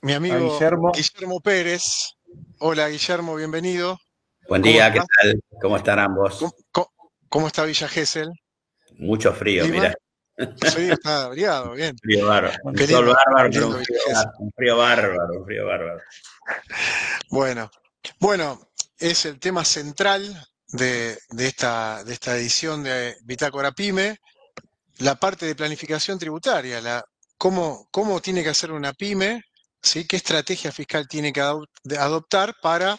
mi A amigo Guillermo. Guillermo Pérez. Hola Guillermo, bienvenido. Buen ¿Cómo día, ¿qué estás? tal? ¿Cómo están ¿Cómo, ambos? cómo- cómo está Villa Gesell? Mucho frío, ¿Clima? mira. Frío, está abrigado, bien. Frío bárbaro. Un Qué sol lindo, bárbaro, qué pero lindo un Villa frío Gesell. bárbaro, un frío bárbaro, un frío bárbaro. Bueno, bueno, es el tema central de esta edición de Bitácora Pyme, la parte de planificación tributaria, cómo tiene que hacer una pyme, ¿sí? ¿Qué estrategia fiscal tiene que adoptar para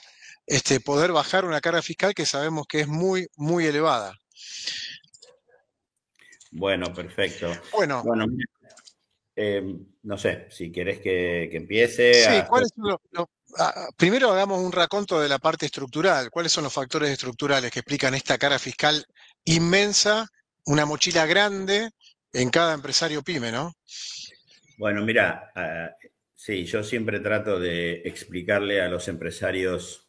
poder bajar una carga fiscal que sabemos que es muy, muy elevada? Bueno, perfecto. Bueno, Bueno, no sé, si querés que empiece a sí, hacer... primero hagamos un raconto de la parte estructural. ¿Cuáles son los factores estructurales que explican esta carga fiscal inmensa, una mochila grande en cada empresario pyme, ¿no? Bueno, mira, sí, yo siempre trato de explicarle a los empresarios.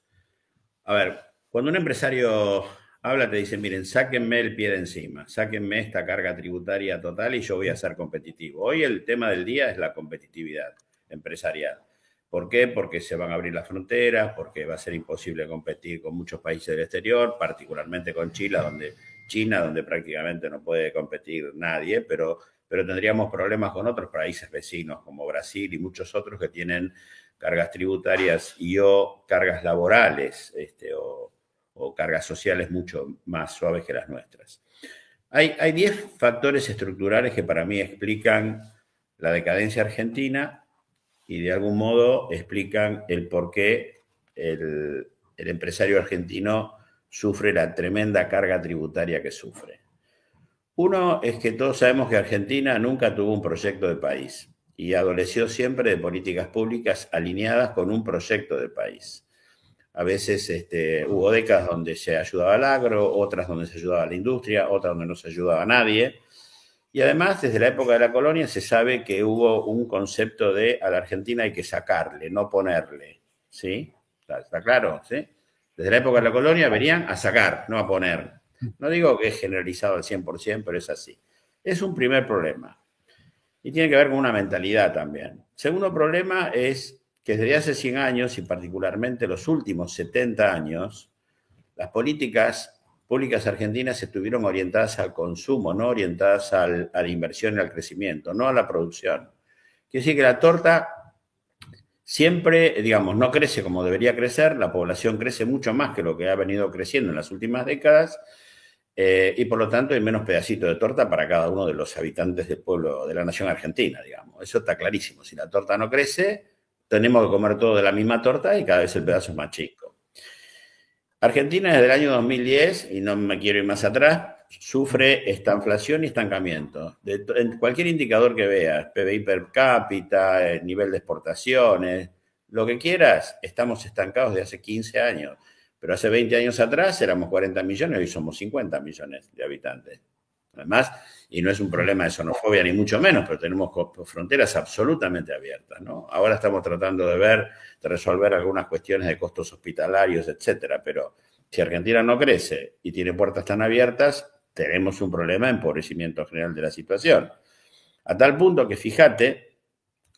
A ver, cuando un empresario habla, te dice, miren, sáquenme el pie de encima, sáquenme esta carga tributaria total y yo voy a ser competitivo. Hoy el tema del día es la competitividad empresarial. ¿Por qué? Porque se van a abrir las fronteras, porque va a ser imposible competir con muchos países del exterior, particularmente con China, donde prácticamente no puede competir nadie, pero tendríamos problemas con otros países vecinos como Brasil y muchos otros que tienen cargas tributarias o cargas laborales o cargas sociales mucho más suaves que las nuestras. Hay 10 factores estructurales que para mí explican la decadencia argentina y de algún modo explican el por qué el empresario argentino sufre la tremenda carga tributaria que sufre. Uno es que todos sabemos que Argentina nunca tuvo un proyecto de país y adoleció siempre de políticas públicas alineadas con un proyecto de país. A veces hubo décadas donde se ayudaba al agro, otras donde se ayudaba a la industria, otras donde no se ayudaba a nadie. Y además, desde la época de la colonia se sabe que hubo un concepto de a la Argentina hay que sacarle, no ponerle. ¿Sí? ¿Está claro? ¿Sí? Desde la época de la colonia venían a sacar, no a poner. No digo que es generalizado al 100%, pero es así. Es un primer problema. Y tiene que ver con una mentalidad también. Segundo problema es que desde hace 100 años, y particularmente los últimos 70 años, las políticas públicas argentinas estuvieron orientadas al consumo, no orientadas a la inversión y al crecimiento, no a la producción. Quiere decir que la torta siempre, digamos, no crece como debería crecer, la población crece mucho más que lo que ha venido creciendo en las últimas décadas, y por lo tanto hay menos pedacito de torta para cada uno de los habitantes del pueblo, de la nación argentina, digamos. Eso está clarísimo. Si la torta no crece, tenemos que comer todo de la misma torta y cada vez el pedazo es más chico. Argentina desde el año 2010, y no me quiero ir más atrás, sufre esta inflación y estancamiento. En cualquier indicador que veas, PBI per cápita, nivel de exportaciones, lo que quieras, estamos estancados de hace 15 años. Pero hace 20 años atrás éramos 40 millones, hoy somos 50 millones de habitantes. Además, y no es un problema de xenofobia ni mucho menos, pero tenemos fronteras absolutamente abiertas, ¿no? Ahora estamos tratando de resolver algunas cuestiones de costos hospitalarios, etcétera, pero si Argentina no crece y tiene puertas tan abiertas, tenemos un problema de empobrecimiento general de la situación. A tal punto que, fíjate,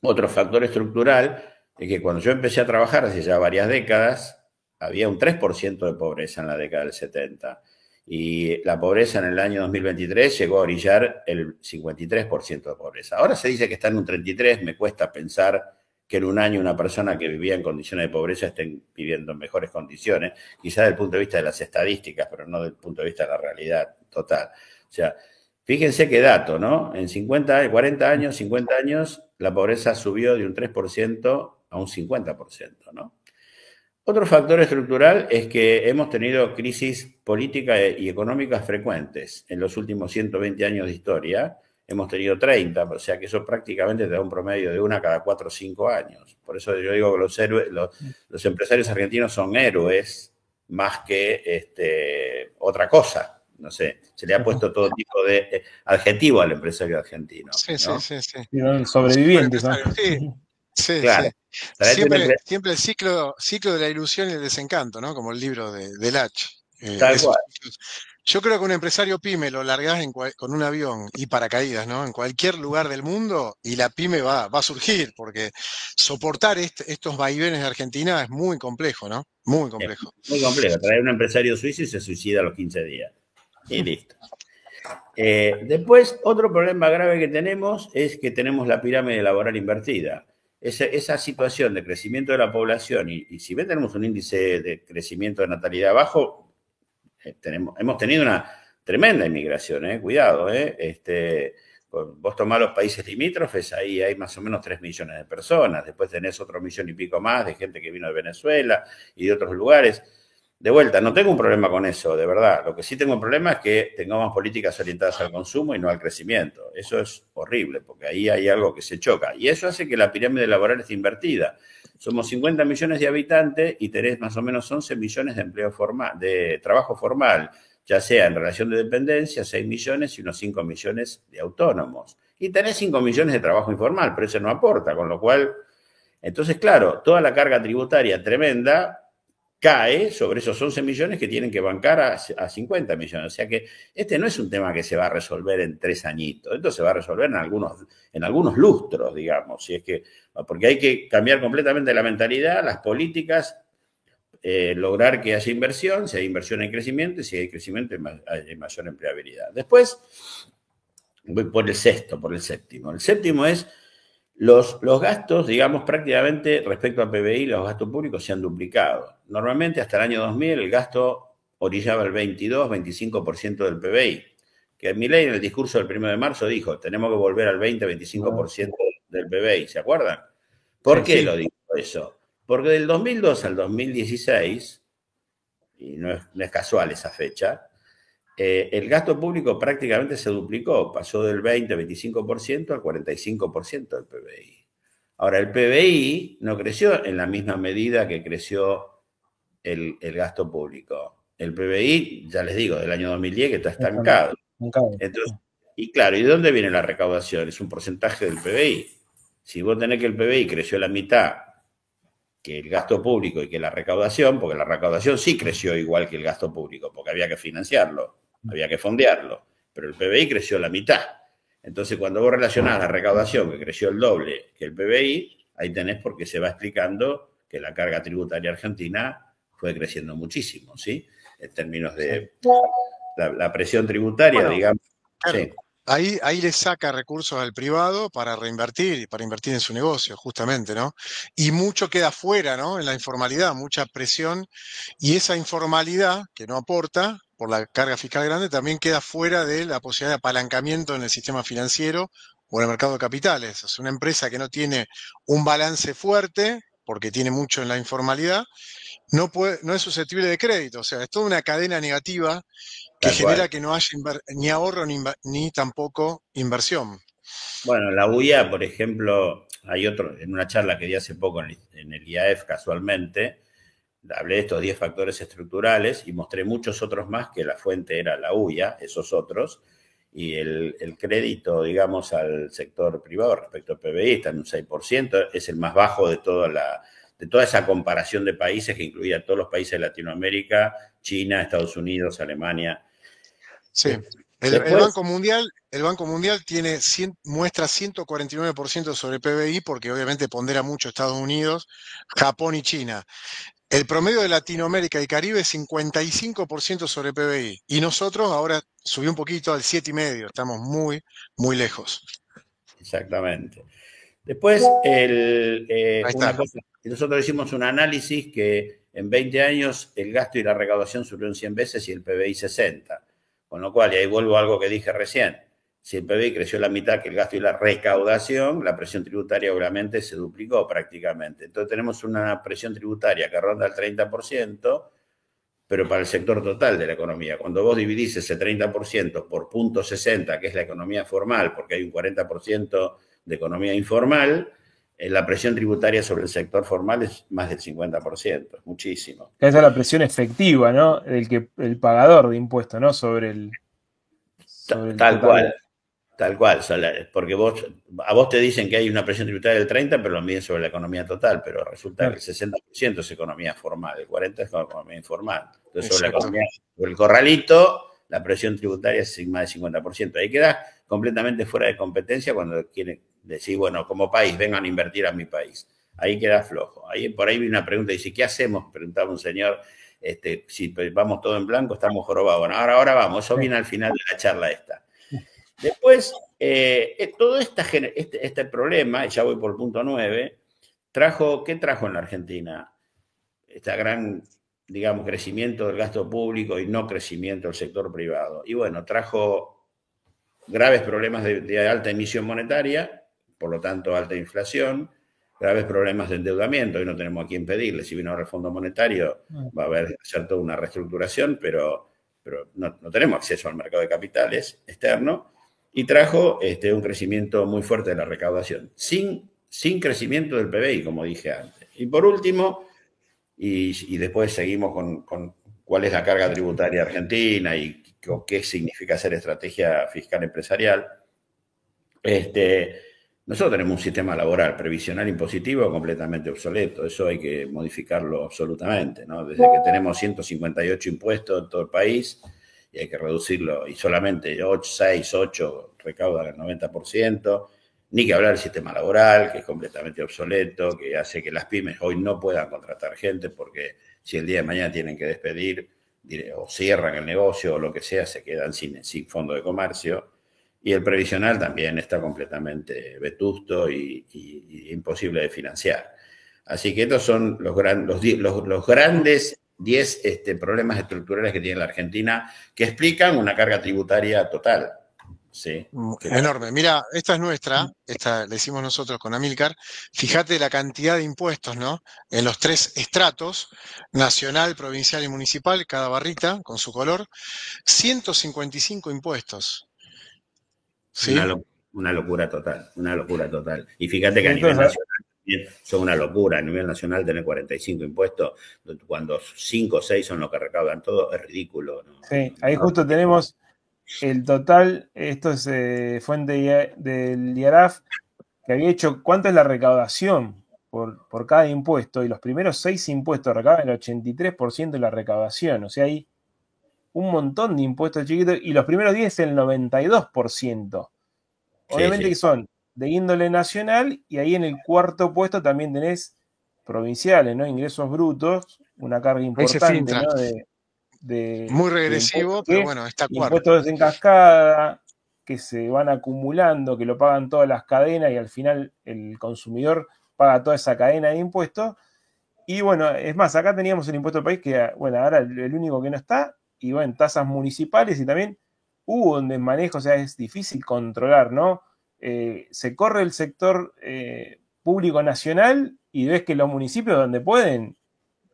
otro factor estructural es que cuando yo empecé a trabajar hace ya varias décadas, había un 3% de pobreza en la década del 70. Y la pobreza en el año 2023 llegó a orillar el 53% de pobreza. Ahora se dice que está en un 33%, me cuesta pensar que en un año una persona que vivía en condiciones de pobreza esté viviendo en mejores condiciones, quizás desde el punto de vista de las estadísticas, pero no desde el punto de vista de la realidad total. O sea, fíjense qué dato, ¿no? En 40 años, 50 años, la pobreza subió de un 3% a un 50%, ¿no? Otro factor estructural es que hemos tenido crisis políticas y económicas frecuentes. En los últimos 120 años de historia hemos tenido 30, o sea que eso prácticamente te da un promedio de una cada 4 o 5 años. Por eso yo digo que los empresarios argentinos son héroes más que otra cosa. No sé, se le ha puesto todo tipo de adjetivo al empresario argentino, Sí, sí, ¿no? sí, sí. Un Sobrevivientes, ¿no? superempresario, sí, sí, Claro, sí. traete un Siempre, empresario siempre el ciclo de la ilusión y el desencanto, ¿no? Como el libro de Lach. tal Esos cual. ciclos. Yo creo que un empresario pyme lo largás con un avión y paracaídas, ¿no? En cualquier lugar del mundo y la pyme va a surgir, porque soportar estos vaivenes de Argentina es muy complejo, ¿no? Muy Es complejo. muy complejo. Traer un empresario suizo y se suicida a los 15 días. Y listo. Después, otro problema grave que tenemos es que tenemos la pirámide laboral invertida. Esa situación de crecimiento de la población, y si bien tenemos un índice de crecimiento de natalidad bajo, hemos tenido una tremenda inmigración, cuidado. Vos tomás los países limítrofes, ahí hay más o menos 3 millones de personas, después tenés otro millón y pico más de gente que vino de Venezuela y de otros lugares. De vuelta, no tengo un problema con eso, de verdad. Lo que sí tengo un problema es que tengamos políticas orientadas al consumo y no al crecimiento. Eso es horrible, porque ahí hay algo que se choca. Y eso hace que la pirámide laboral esté invertida. Somos 50 millones de habitantes y tenés más o menos 11 millones de empleo formal, de trabajo formal, ya sea en relación de dependencia, 6 millones y unos 5 millones de autónomos. Y tenés 5 millones de trabajo informal, pero eso no aporta, con lo cual, entonces, claro, toda la carga tributaria tremenda cae sobre esos 11 millones que tienen que bancar a 50 millones. O sea que este no es un tema que se va a resolver en 3 añitos. Esto se va a resolver en algunos lustros, digamos. Si es que, porque hay que cambiar completamente la mentalidad, las políticas, lograr que haya inversión, si hay inversión hay crecimiento, y si hay crecimiento hay mayor empleabilidad. Después, voy por el séptimo. El séptimo es los gastos, digamos, prácticamente respecto al PBI, los gastos públicos se han duplicado. Normalmente, hasta el año 2000, el gasto orillaba el 22-25% del PBI. Que Milei en el discurso del 1 de marzo dijo, tenemos que volver al 20-25% del PBI, ¿se acuerdan? ¿Por qué lo dijo eso? Porque del 2002 al 2016, y no es casual esa fecha, el gasto público prácticamente se duplicó, pasó del 20-25% al 45% del PBI. Ahora, el PBI no creció en la misma medida que creció el gasto público. El PBI, ya les digo, del año 2010 que está estancado. Entonces, y claro, ¿y de dónde viene la recaudación? Es un porcentaje del PBI. Si vos tenés que el PBI creció la mitad que el gasto público y que la recaudación, porque la recaudación sí creció igual que el gasto público, porque había que financiarlo, había que fondearlo, pero el PBI creció la mitad. Entonces, cuando vos relacionás la recaudación, que creció el doble que el PBI, ahí tenés porque se va explicando que la carga tributaria argentina fue creciendo muchísimo, ¿sí? En términos de la presión tributaria, bueno, digamos. Claro. Sí. Ahí le saca recursos al privado para reinvertir y para invertir en su negocio, justamente, ¿no? Y mucho queda fuera, ¿no? En la informalidad, mucha presión. Y esa informalidad que no aporta por la carga fiscal grande también queda fuera de la posibilidad de apalancamiento en el sistema financiero o en el mercado de capitales. Es una empresa que no tiene un balance fuerte porque tiene mucho en la informalidad, no es susceptible de crédito. O sea, es toda una cadena negativa que genera que no haya ni ahorro ni tampoco inversión. Bueno, la UIA, por ejemplo, hay otro, en una charla que di hace poco en el IAF casualmente, hablé de estos 10 factores estructurales y mostré muchos otros más que la fuente era la UIA, esos otros, y el crédito, digamos, al sector privado respecto al PBI está en un 6%, es el más bajo de toda esa comparación de países que incluía a todos los países de Latinoamérica, China, Estados Unidos, Alemania. Sí. El Banco Mundial muestra 149% sobre el PBI porque obviamente pondera mucho Estados Unidos, Japón y China. El promedio de Latinoamérica y Caribe es 55% sobre el PBI. Y nosotros ahora subió un poquito al 7,5%. Estamos muy, muy lejos. Exactamente. Después, una cosa, nosotros hicimos un análisis que en 20 años el gasto y la recaudación subieron 100 veces y el PBI 60. Con lo cual, y ahí vuelvo a algo que dije recién, si el PBI creció la mitad que el gasto y la recaudación, la presión tributaria obviamente se duplicó prácticamente. Entonces tenemos una presión tributaria que ronda el 30%, pero para el sector total de la economía. Cuando vos dividís ese 30% por 0,60, que es la economía formal, porque hay un 40% de economía informal, la presión tributaria sobre el sector formal es más del 50%, es muchísimo. Esa es la presión efectiva, ¿no? El pagador de impuestos, ¿no? Sobre el tal cual. Tal cual, porque a vos te dicen que hay una presión tributaria del 30%, pero lo miden sobre la economía total, pero resulta que el 60% es economía formal, el 40% es economía informal. Entonces, sobre el corralito, la presión tributaria es más del 50%. Ahí queda completamente fuera de competencia cuando quieren decir, bueno, como país, vengan a invertir a mi país. Ahí queda flojo. Por ahí vi una pregunta, dice, ¿qué hacemos? Preguntaba un señor, si vamos todo en blanco, estamos jorobados. Bueno, ahora vamos, eso viene al final de la charla esta. Después, todo este problema, y ya voy por el punto 9, ¿qué trajo en la Argentina? Este gran, digamos, crecimiento del gasto público y no crecimiento del sector privado. Y bueno, trajo graves problemas de alta emisión monetaria, por lo tanto, alta inflación, graves problemas de endeudamiento. Hoy no tenemos a quién pedirle. Si viene ahora el Fondo Monetario, va a haber toda una reestructuración, pero no tenemos acceso al mercado de capitales externo. Y trajo un crecimiento muy fuerte de la recaudación, sin crecimiento del PBI, como dije antes. Y por último, y después seguimos con cuál es la carga tributaria argentina y qué significa hacer estrategia fiscal empresarial. Nosotros tenemos un sistema laboral previsional impositivo completamente obsoleto. Eso hay que modificarlo absolutamente, ¿no? Desde que tenemos 158 impuestos en todo el país y hay que reducirlo, y solamente 6, 8 recaudan el 90%. Ni que hablar del sistema laboral, que es completamente obsoleto, que hace que las pymes hoy no puedan contratar gente porque si el día de mañana tienen que despedir o cierran el negocio o lo que sea, se quedan sin fondo de comercio. Y el previsional también está completamente vetusto y imposible de financiar. Así que estos son los grandes 10 problemas estructurales que tiene la Argentina que explican una carga tributaria total. Sí. Enorme. Mira, esta es nuestra, esta la hicimos nosotros con Amílcar. Fíjate la cantidad de impuestos, ¿no? En los 3 estratos, nacional, provincial y municipal, cada barrita con su color, 155 impuestos. ¿Sí? Una locura total, una locura total. Y fíjate que a nivel nacional son una locura. A nivel nacional tener 45 impuestos, cuando 5 o 6 son los que recaudan todo, es ridículo, ¿no? Sí, ahí justo tenemos el total, esto es fuente del IARAF, que había hecho cuánto es la recaudación por cada impuesto, y los primeros 6 impuestos recaudan el 83% de la recaudación, o sea, hay un montón de impuestos chiquitos, y los primeros 10 el 92%. Obviamente que son de índole nacional, y ahí en el cuarto puesto también tenés provinciales, ¿no? Ingresos brutos, una carga importante, ¿no? Muy regresivo, pero bueno, está cuarto. Impuestos en cascada que se van acumulando, que lo pagan todas las cadenas y al final el consumidor paga toda esa cadena de impuestos. Y bueno, es más, acá teníamos el impuesto al país que, bueno, ahora el único que no está, y bueno, tasas municipales, y también hubo un desmanejo, o sea, es difícil controlar, ¿no? Se corre el sector público nacional y ves que los municipios donde pueden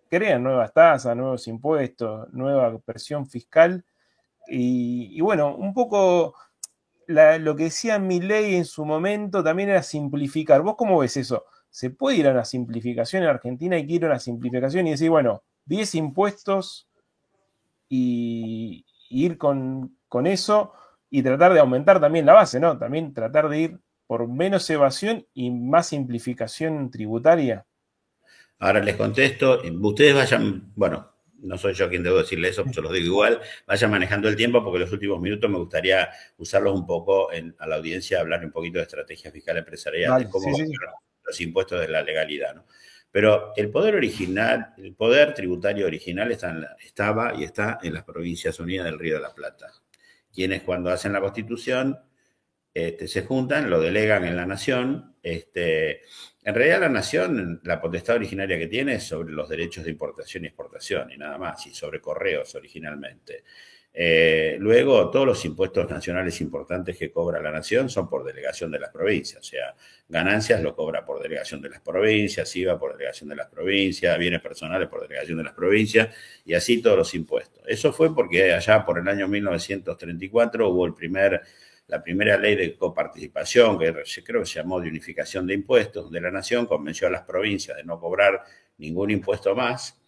crean nuevas tasas, nuevos impuestos, nueva presión fiscal. Y bueno, un poco lo que decía Milei en su momento también era simplificar. ¿Vos cómo ves eso? ¿Se puede ir a una simplificación en Argentina y quiere una simplificación y decir, bueno, 10 impuestos y ir con eso y tratar de aumentar también la base, ¿no? También tratar de ir por menos evasión y más simplificación tributaria. Ahora les contesto, ustedes vayan, bueno, no soy yo quien debo decirle eso, yo los digo igual, vayan manejando el tiempo porque en los últimos minutos me gustaría usarlos un poco a la audiencia, hablar un poquito de estrategia fiscal empresarial, vale, de cómo los impuestos de la legalidad, ¿no? Pero el poder original, el poder tributario original estaba y está en las Provincias Unidas del Río de la Plata, quienes cuando hacen la Constitución se juntan, lo delegan en la Nación. En realidad la Nación, la potestad originaria que tiene es sobre los derechos de importación y exportación y nada más, y sobre correos originalmente. Luego, todos los impuestos nacionales importantes que cobra la Nación son por delegación de las provincias, o sea, ganancias lo cobra por delegación de las provincias, IVA por delegación de las provincias, bienes personales por delegación de las provincias, y así todos los impuestos. Eso fue porque allá por el año 1934 hubo la primera ley de coparticipación, que creo que se llamó de unificación de impuestos, donde la Nación convenció a las provincias de no cobrar ningún impuesto más.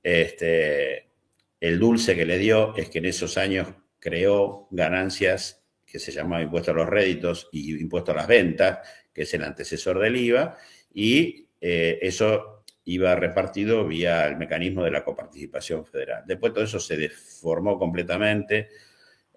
El dulce que le dio es que en esos años creó ganancias que se llamaba impuesto a los réditos y impuesto a las ventas, que es el antecesor del IVA, y eso iba repartido vía el mecanismo de la coparticipación federal. Después todo eso se deformó completamente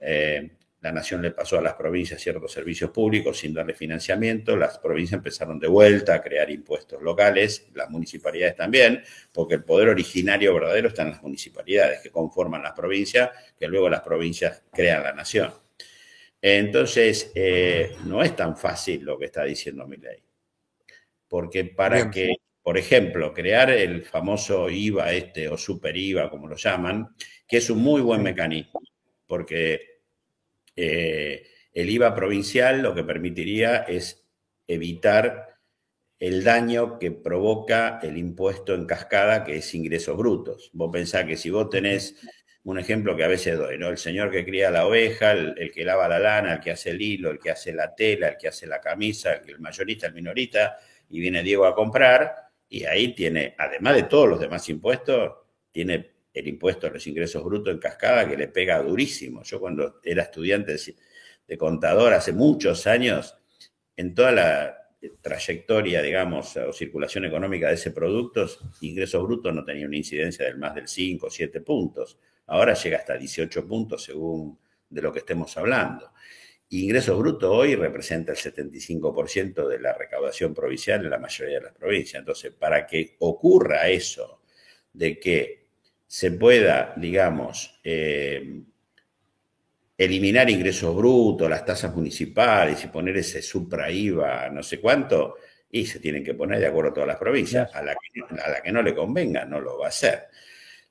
La nación le pasó a las provincias ciertos servicios públicos sin darle financiamiento, las provincias empezaron de vuelta a crear impuestos locales, las municipalidades también, porque el poder originario verdadero está en las municipalidades que conforman las provincias, que luego las provincias crean la nación. Entonces, no es tan fácil lo que está diciendo Milei, porque para que, por ejemplo, crear el famoso IVA o super IVA, como lo llaman, que es un muy buen mecanismo, porque el IVA provincial lo que permitiría es evitar el daño que provoca el impuesto en cascada, que es ingresos brutos. Vos pensás que si vos tenés un ejemplo que a veces doy, ¿no? El señor que cría la oveja, el que lava la lana, el que hace el hilo, el que hace la tela, el que hace la camisa, el mayorista, el minorista, y viene Diego a comprar, y ahí tiene, además de todos los demás impuestos, tiene el impuesto a los ingresos brutos en cascada que le pega durísimo. Yo cuando era estudiante de contador hace muchos años, en toda la trayectoria, digamos, o circulación económica de ese producto, ingresos brutos no tenía una incidencia del más del 5 o 7 puntos. Ahora llega hasta 18 puntos según de lo que estemos hablando. Ingresos brutos hoy representa el 75% de la recaudación provincial en la mayoría de las provincias. Entonces, para que ocurra eso, de que se pueda, digamos, eliminar ingresos brutos, las tasas municipales y poner ese supra IVA, no sé cuánto, y se tienen que poner de acuerdo a todas las provincias. A la que no le convenga no lo va a hacer.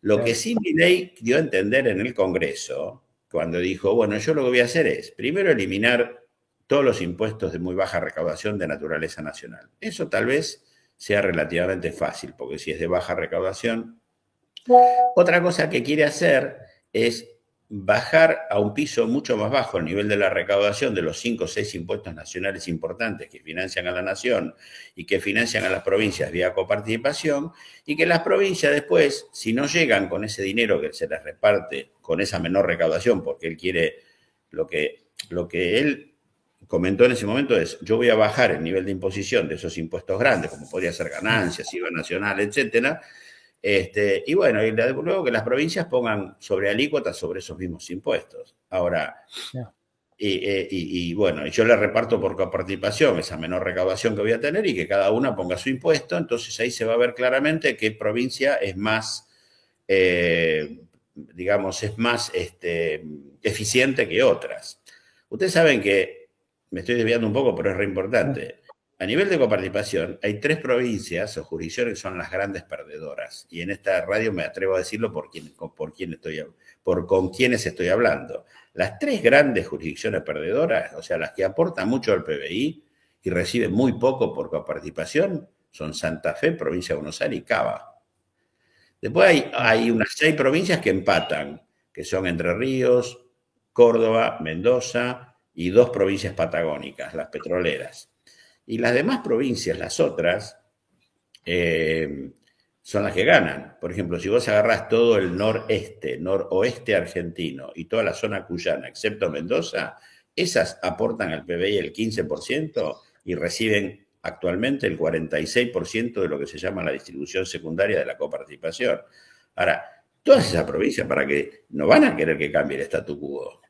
Lo que sí Milei dio a entender en el Congreso, cuando dijo, bueno, yo lo que voy a hacer es, primero, eliminar todos los impuestos de muy baja recaudación de naturaleza nacional. Eso tal vez sea relativamente fácil, porque si es de baja recaudación. Otra cosa que quiere hacer es bajar a un piso mucho más bajo el nivel de la recaudación de los 5 o 6 impuestos nacionales importantes que financian a la nación y que financian a las provincias vía coparticipación, y que las provincias después, si no llegan con ese dinero que se les reparte con esa menor recaudación, porque él quiere, lo que él comentó en ese momento es, yo voy a bajar el nivel de imposición de esos impuestos grandes, como podría ser ganancias, IVA nacional, etcétera. Y bueno, y luego que las provincias pongan sobre alícuotas sobre esos mismos impuestos. Ahora, bueno, yo le reparto por coparticipación esa menor recaudación que voy a tener y que cada una ponga su impuesto, entonces ahí se va a ver claramente qué provincia es más, digamos, es más eficiente que otras. Ustedes saben que, me estoy desviando un poco, pero es re importante. A nivel de coparticipación, hay 3 provincias o jurisdicciones que son las grandes perdedoras. Y en esta radio me atrevo a decirlo con quienes estoy hablando. Las 3 grandes jurisdicciones perdedoras, o sea, las que aportan mucho al PBI y reciben muy poco por coparticipación, son Santa Fe, Provincia de Buenos Aires y Cava. Después hay unas 6 provincias que empatan, que son Entre Ríos, Córdoba, Mendoza y 2 provincias patagónicas, las petroleras. Y las demás provincias, las otras, son las que ganan. Por ejemplo, si vos agarrás todo el noroeste argentino y toda la zona cuyana, excepto Mendoza, esas aportan al PBI el 15% y reciben actualmente el 46% de lo que se llama la distribución secundaria de la coparticipación. Ahora, todas esas provincias, ¿para qué? No van a querer que cambie el statu quo,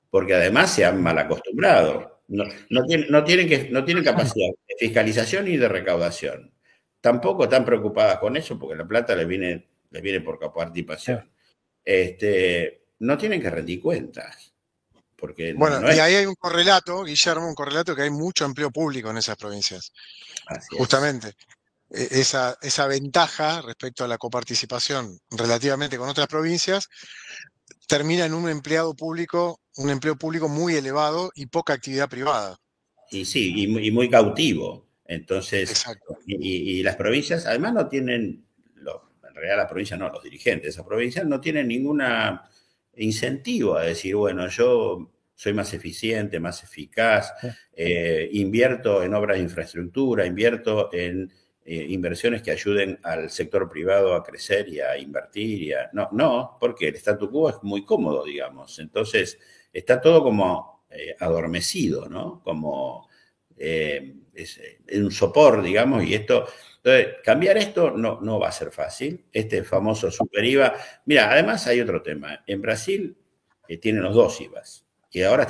porque además se han mal acostumbrado. No tienen capacidad de fiscalización ni de recaudación. Tampoco están preocupadas con eso porque la plata les viene por coparticipación. No tienen que rendir cuentas. Porque bueno, y ahí hay un correlato, Guillermo, un correlato que hay mucho empleo público en esas provincias. Así justamente. Esa ventaja respecto a la coparticipación relativamente con otras provincias termina en un empleo público muy elevado y poca actividad privada. Y sí, y muy cautivo. Entonces, y las provincias además no tienen, en realidad las provincias no, los dirigentes de esas provincias no tienen ningún incentivo a decir, bueno, yo soy más eficiente, más eficaz, invierto en obras de infraestructura, invierto en inversiones que ayuden al sector privado a crecer y a invertir. No, porque el statu quo es muy cómodo, digamos. Entonces, está todo como adormecido, ¿no? Como es un sopor, digamos, y esto... Entonces, cambiar esto no va a ser fácil. Este famoso super IVA... Mira, además hay otro tema. En Brasil tienen los 2 IVAs. y ahora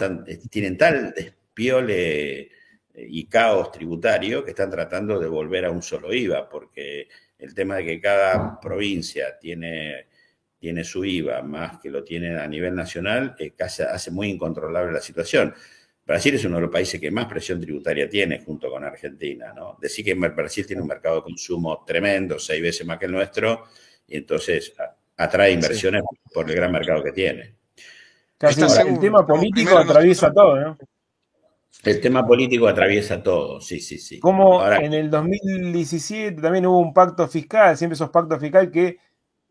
tienen tal despiole y caos tributario que están tratando de volver a un solo IVA, porque el tema de que cada provincia tiene su IVA más que lo tiene a nivel nacional, casi hace muy incontrolable la situación. Brasil es uno de los países que más presión tributaria tiene junto con Argentina, ¿no? Decir que Brasil tiene un mercado de consumo tremendo, 6 veces más que el nuestro, y entonces atrae inversiones por el gran mercado que tiene. Casi el tema político atraviesa todo, ¿no? El tema político atraviesa todo, sí. Como ahora, en el 2017 también hubo un pacto fiscal, siempre esos pactos fiscales que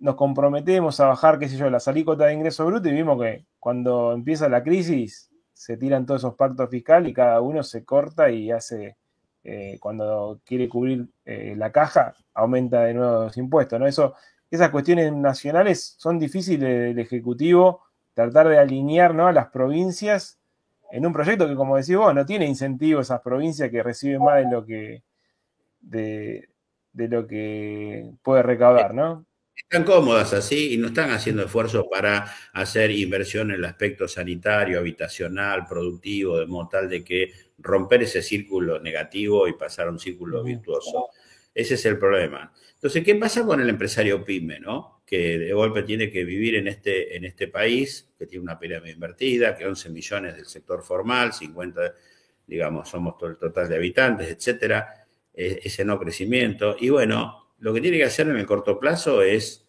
nos comprometemos a bajar, qué sé yo, las alícuotas de ingreso bruto, y vimos que cuando empieza la crisis se tiran todos esos pactos fiscales y cada uno se corta y hace, cuando quiere cubrir la caja, aumenta de nuevo los impuestos, ¿no? Esas cuestiones nacionales son difíciles del Ejecutivo tratar de alinear, ¿no?, a las provincias en un proyecto que, como decís vos, no tiene incentivo esas provincias que reciben más de lo que puede recaudar, ¿no? Están cómodas así y no están haciendo esfuerzos para hacer inversión en el aspecto sanitario, habitacional, productivo, de modo tal de que romper ese círculo negativo y pasar a un círculo virtuoso. Ese es el problema. Entonces, ¿qué pasa con el empresario pyme, no? Que de golpe tiene que vivir en este país, que tiene una pirámide invertida, que 11 millones del sector formal, 50, digamos, somos todo el total de habitantes, etcétera, ese no crecimiento. Y bueno, lo que tiene que hacer en el corto plazo es,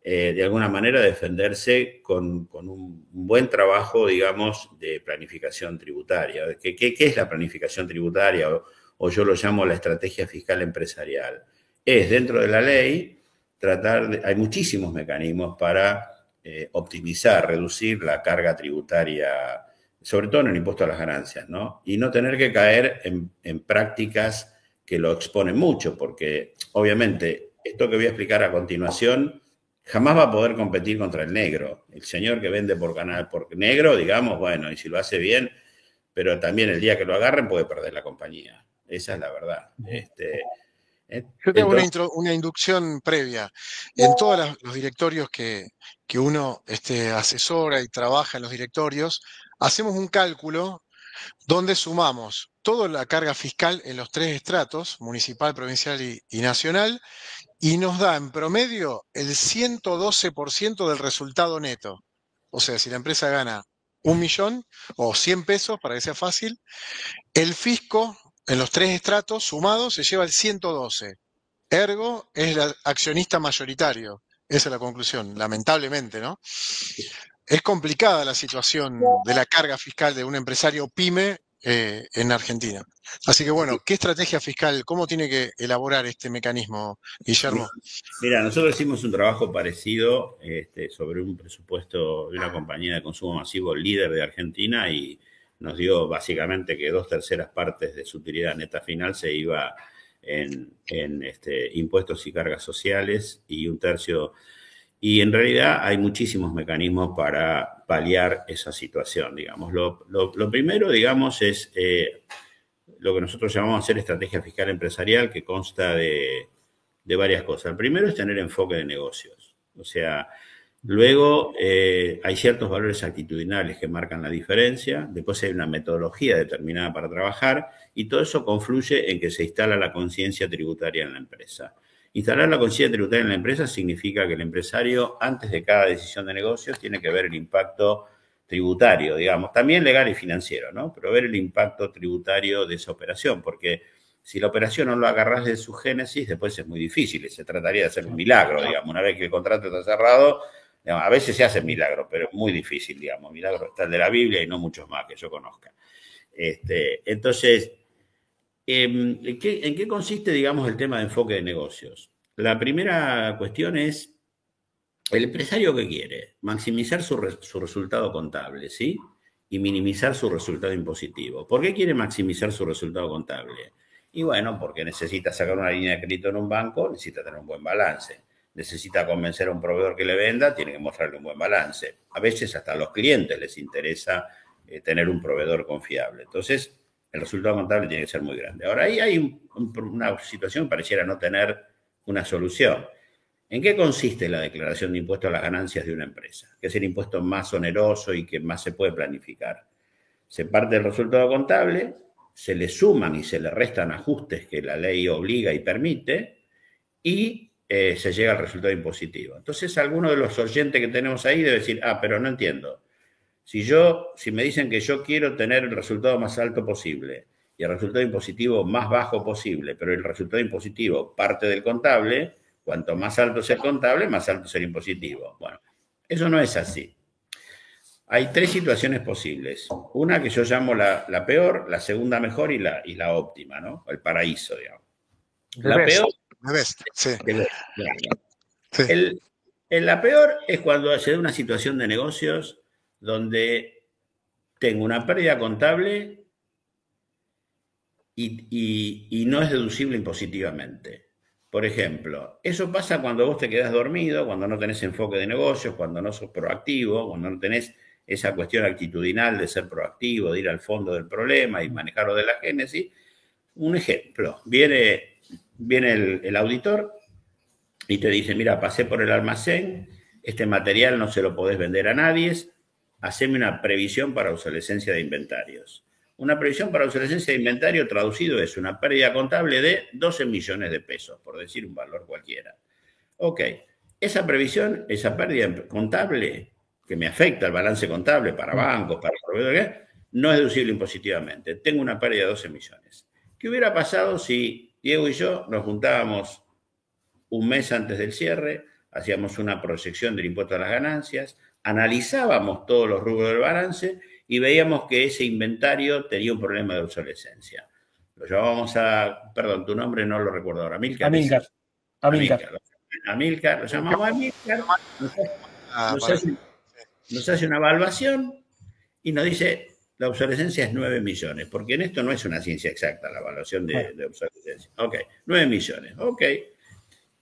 de alguna manera, defenderse con un buen trabajo, digamos, de planificación tributaria. ¿Qué es la planificación tributaria? O yo lo llamo la estrategia fiscal empresarial. Es, dentro de la ley, hay muchísimos mecanismos para optimizar, reducir la carga tributaria, sobre todo en el impuesto a las ganancias, ¿no? Y no tener que caer en prácticas que lo exponen mucho, porque obviamente esto que voy a explicar a continuación jamás va a poder competir contra el negro. El señor que vende por negro, digamos, bueno, y si lo hace bien, pero también el día que lo agarren puede perder la compañía. Esa es la verdad. Yo tengo una inducción previa. En todos los directorios que uno asesora y trabaja en los directorios, hacemos un cálculo donde sumamos toda la carga fiscal en los 3 estratos, municipal, provincial y nacional, y nos da en promedio el 112% del resultado neto. O sea, si la empresa gana 1 millón o 100 pesos, para que sea fácil, el fisco en los 3 estratos sumados se lleva el 112. Ergo es el accionista mayoritario. Esa es la conclusión, lamentablemente, ¿no? Es complicada la situación de la carga fiscal de un empresario pyme en Argentina. Así que bueno, ¿qué estrategia fiscal, cómo tiene que elaborar este mecanismo, Guillermo? Mira, nosotros hicimos un trabajo parecido sobre un presupuesto de una compañía de consumo masivo líder de Argentina y nos dio básicamente que 2/3 partes de su utilidad neta final se iba en impuestos y cargas sociales y 1/3. Y en realidad hay muchísimos mecanismos para paliar esa situación, digamos. Lo primero, digamos, es lo que nosotros llamamos hacer estrategia fiscal empresarial, que consta de varias cosas. El primero es tener enfoque de negocios. O sea, luego hay ciertos valores actitudinales que marcan la diferencia. Después hay una metodología determinada para trabajar y todo eso confluye en que se instala la conciencia tributaria en la empresa. Instalar la conciencia tributaria en la empresa significa que el empresario, antes de cada decisión de negocios, tiene que ver el impacto tributario, digamos, también legal y financiero, ¿no? Pero ver el impacto tributario de esa operación, porque si la operación no lo agarras de su génesis, después es muy difícil, se trataría de hacer un milagro, digamos, una vez que el contrato está cerrado, digamos, a veces se hace milagro, pero es muy difícil, digamos, milagro está el de la Biblia y no muchos más que yo conozca. Entonces, ¿en qué consiste, digamos, el tema de enfoque de negocios? La primera cuestión es, ¿el empresario qué quiere? Maximizar su resultado contable, ¿sí? Y minimizar su resultado impositivo. ¿Por qué quiere maximizar su resultado contable? Y bueno, porque necesita sacar una línea de crédito en un banco, necesita tener un buen balance. Necesita convencer a un proveedor que le venda, tiene que mostrarle un buen balance. A veces hasta a los clientes les interesa tener un proveedor confiable. Entonces, el resultado contable tiene que ser muy grande. Ahora, ahí hay una situación que pareciera no tener una solución. ¿En qué consiste la declaración de impuesto a las ganancias de una empresa? Que es el impuesto más oneroso y que más se puede planificar. se parte el resultado contable, se le suman y se le restan ajustes que la ley obliga y permite, y se llega al resultado impositivo. Entonces, alguno de los oyentes que tenemos ahí debe decir, pero no entiendo. Si me dicen que yo quiero tener el resultado más alto posible y el resultado impositivo más bajo posible, pero el resultado impositivo parte del contable, cuanto más alto sea el contable, más alto será el impositivo. Bueno, eso no es así. Hay 3 situaciones posibles. Una que yo llamo la peor, la segunda mejor y la óptima, ¿no? El paraíso, digamos. La peor... Sí. La peor es cuando se da una situación de negocios donde tengo una pérdida contable y no es deducible impositivamente. Por ejemplo, eso pasa cuando vos te quedás dormido, cuando no tenés enfoque de negocios, cuando no sos proactivo, cuando no tenés esa cuestión actitudinal de ser proactivo, de ir al fondo del problema y manejarlo de la génesis. Un ejemplo, viene el auditor y te dice, mira, pasé por el almacén, este material no se lo podés vender a nadie, haceme una previsión para obsolescencia de inventarios. Una previsión para obsolescencia de inventario traducido es una pérdida contable de 12 millones de pesos, por decir un valor cualquiera. Ok, esa previsión, esa pérdida contable que me afecta al balance contable para bancos, para proveedores, no es deducible impositivamente. Tengo una pérdida de 12 millones. ¿Qué hubiera pasado si Diego y yo nos juntábamos un mes antes del cierre, hacíamos una proyección del impuesto a las ganancias, analizábamos todos los rubros del balance y veíamos que ese inventario tenía un problema de obsolescencia? Lo llamábamos perdón, tu nombre no lo recuerdo ahora, Amílcar. Amílcar, lo llamamos Amílcar, nos hace una evaluación y nos dice, la obsolescencia es 9 millones, porque en esto no es una ciencia exacta la evaluación de obsolescencia. Ok, 9 millones, ok.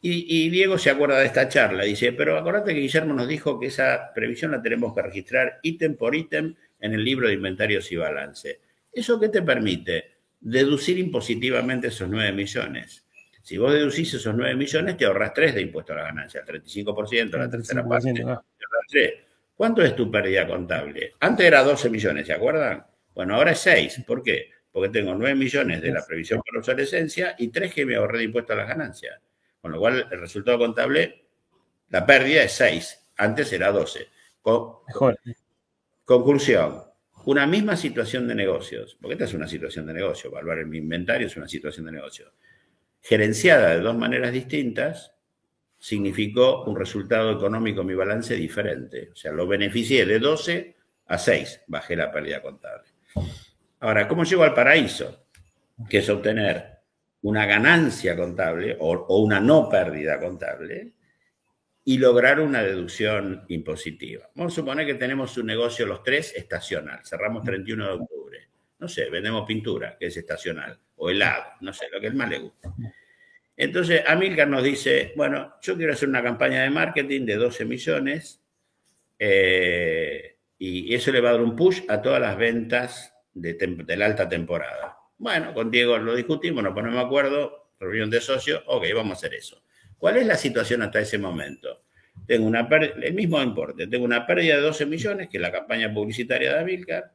Y Diego se acuerda de esta charla, dice, pero acordate que Guillermo nos dijo que esa previsión la tenemos que registrar ítem por ítem en el libro de inventarios y balance. ¿Eso qué te permite? Deducir impositivamente esos 9 millones. Si vos deducís esos 9 millones, te ahorras 3 de impuesto a la ganancia, el 35%, la tercera parte, te ahorras 3. ¿Cuánto es tu pérdida contable? Antes era 12 millones, ¿se acuerdan? Bueno, ahora es 6. ¿Por qué? Porque tengo 9 millones de la previsión por obsolescencia y 3 que me ahorré de impuesto a las ganancias. Con lo cual, el resultado contable, la pérdida es 6. Antes era 12. Mejor. Conclusión. Una misma situación de negocios, porque esta es una situación de negocio, evaluar el inventario es una situación de negocio, gerenciada de 2 maneras distintas, significó un resultado económico en mi balance diferente. O sea, lo beneficié de 12 a 6, bajé la pérdida contable. Ahora, ¿cómo llego al paraíso? Que es obtener una ganancia contable o una no pérdida contable y lograr una deducción impositiva. Vamos a suponer que tenemos un negocio los 3 estacional, cerramos 31 de octubre. No sé, vendemos pintura, que es estacional, o helado, no sé, lo que más le guste. Entonces, Amílcar nos dice, bueno, yo quiero hacer una campaña de marketing de 12 millones y eso le va a dar un push a todas las ventas de la alta temporada. Bueno, con Diego lo discutimos, nos ponemos de acuerdo, reunión de socios, ok, vamos a hacer eso. ¿Cuál es la situación hasta ese momento? Tengo el mismo importe, tengo una pérdida de 12 millones, que es la campaña publicitaria de Amílcar,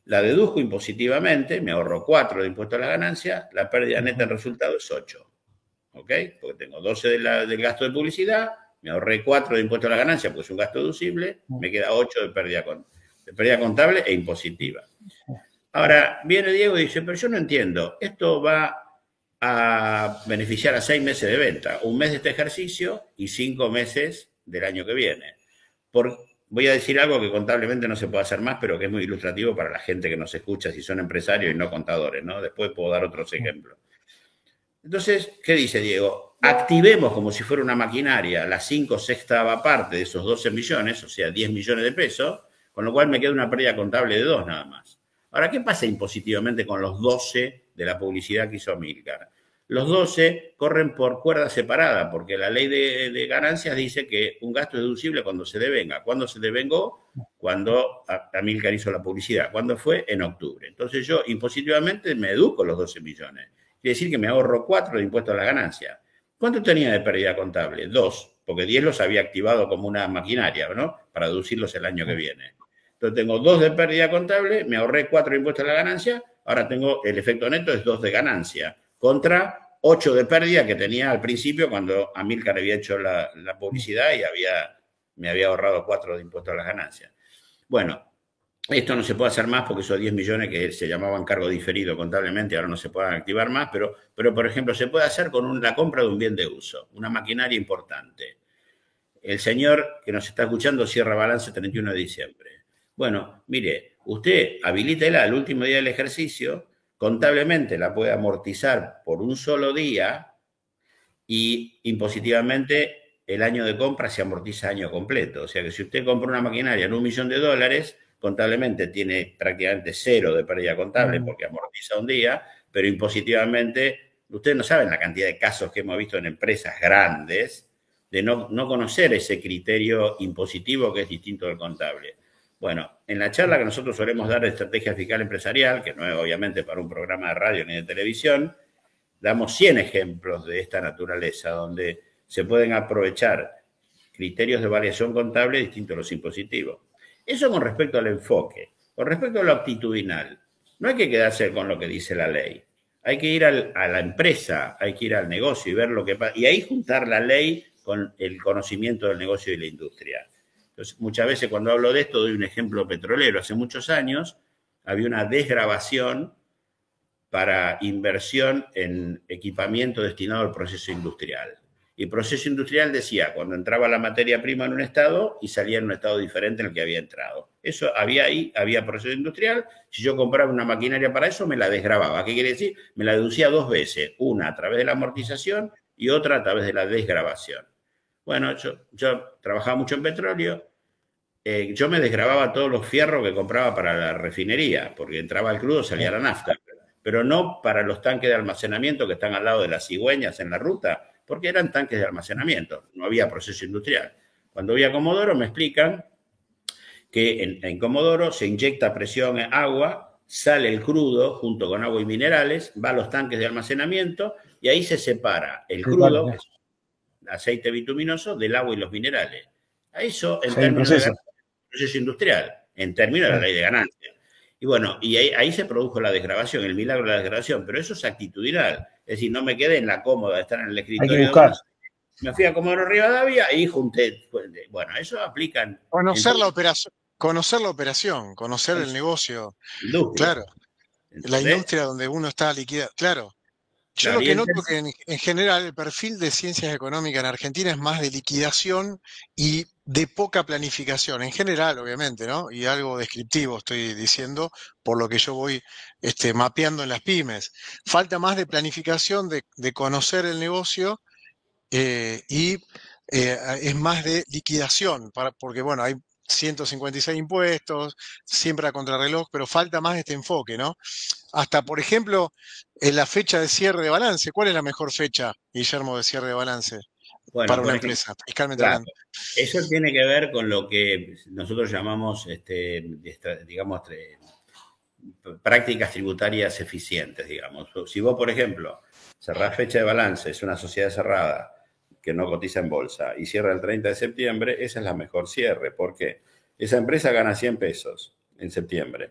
la deduzco impositivamente, me ahorro 4 de impuesto a la ganancia, la pérdida neta en resultado es 8. ¿Ok? Porque tengo 12 del gasto de publicidad, me ahorré 4 de impuesto a la ganancia, porque es un gasto deducible, me queda 8 de pérdida contable e impositiva. Ahora, viene Diego y dice, pero yo no entiendo, esto va a beneficiar a 6 meses de venta, un mes de este ejercicio y 5 meses del año que viene. Voy a decir algo que contablemente no se puede hacer más, pero que es muy ilustrativo para la gente que nos escucha si son empresarios y no contadores, ¿no? Después puedo dar otros ejemplos. Entonces, ¿qué dice Diego? Activemos como si fuera una maquinaria la 5/6 parte de esos 12 millones, o sea, 10 millones de pesos, con lo cual me queda una pérdida contable de 2 nada más. Ahora, ¿qué pasa impositivamente con los 12 de la publicidad que hizo Amílcar? Los 12 corren por cuerda separada, porque la ley de ganancias dice que un gasto es deducible cuando se devenga. ¿Cuándo se devengó? Cuando Amílcar hizo la publicidad. ¿Cuándo fue? En octubre. Entonces yo impositivamente me deduco los 12 millones. Quiere decir que me ahorro 4 de impuesto a la ganancia. ¿Cuánto tenía de pérdida contable? 2, porque 10 los había activado como una maquinaria, ¿no? Para deducirlos el año que viene. Entonces tengo 2 de pérdida contable, me ahorré 4 de impuestos a la ganancia, ahora tengo el efecto neto es 2 de ganancia, contra 8 de pérdida que tenía al principio cuando Amilcar había hecho la publicidad y me había ahorrado 4 de impuestos a las ganancias. Bueno, esto no se puede hacer más porque esos 10 millones que se llamaban cargo diferido contablemente ahora no se pueden activar más, pero por ejemplo se puede hacer con la compra de un bien de uso, una maquinaria importante. El señor que nos está escuchando cierra balance el 31 de diciembre. Bueno, mire, usted habilítela al último día del ejercicio, contablemente la puede amortizar por un solo día y impositivamente el año de compra se amortiza año completo. O sea que si usted compra una maquinaria en $1 millón, contablemente tiene prácticamente 0 de pérdida contable porque amortiza un día, pero impositivamente, ustedes no saben la cantidad de casos que hemos visto en empresas grandes de no conocer ese criterio impositivo que es distinto del contable. Bueno, en la charla que nosotros solemos dar de estrategia fiscal empresarial, que no es obviamente para un programa de radio ni de televisión, damos 100 ejemplos de esta naturaleza, donde se pueden aprovechar criterios de variación contable distintos a los impositivos. Eso con respecto al enfoque. Con respecto a lo actitudinal, no hay que quedarse con lo que dice la ley. Hay que ir a la empresa, hay que ir al negocio y ver lo que pasa. Y ahí juntar la ley con el conocimiento del negocio y la industria. Entonces, muchas veces cuando hablo de esto doy un ejemplo petrolero. Hace muchos años había una desgravación para inversión en equipamiento destinado al proceso industrial. Y el proceso industrial decía, cuando entraba la materia prima en un estado y salía en un estado diferente en el que había entrado. Eso había proceso industrial. Si yo compraba una maquinaria para eso, me la desgravaba. ¿Qué quiere decir? Me la deducía 2 veces. Una a través de la amortización y otra a través de la desgravación. Bueno, yo trabajaba mucho en petróleo. Yo me desgravaba todos los fierros que compraba para la refinería, porque entraba el crudo, salía la nafta. Pero no para los tanques de almacenamiento que están al lado de las cigüeñas en la ruta, porque eran tanques de almacenamiento, no había proceso industrial. Cuando voy a Comodoro me explican que en Comodoro se inyecta presión en agua, sale el crudo junto con agua y minerales, va a los tanques de almacenamiento y ahí se separa el crudo, que es aceite bituminoso, del agua y los minerales. A eso en términos de proceso industrial, en términos de la ley de ganancia. Y bueno, y ahí se produjo la desgravación, el milagro de la desgravación, pero eso es actitudinal. Es decir, no me quedé en la cómoda de estar en el escritorio. Hay que buscar. Me fui a Comodoro Rivadavia y junté. Bueno, eso aplican. Conocer la operación, conocer el negocio. Industria. Claro. La industria donde uno está liquidado. Claro. Yo lo que noto es que en general el perfil de ciencias económicas en Argentina es más de liquidación y de poca planificación, en general, obviamente, ¿no? Y algo descriptivo estoy diciendo, por lo que yo voy mapeando en las pymes. Falta más de planificación, de conocer el negocio y es más de liquidación, porque bueno, hay 156 impuestos, siempre a contrarreloj, pero falta más este enfoque, ¿no? Hasta, por ejemplo, en la fecha de cierre de balance. ¿Cuál es la mejor fecha, Guillermo, de cierre de balance para una empresa, fiscalmente hablando? Eso tiene que ver con lo que nosotros llamamos, digamos, prácticas tributarias eficientes, digamos. Si vos, por ejemplo, cerrás fecha de balance, es una sociedad cerrada que no cotiza en bolsa y cierra el 30 de septiembre, esa es la mejor cierre. ¿Por qué? Esa empresa gana 100 pesos en septiembre.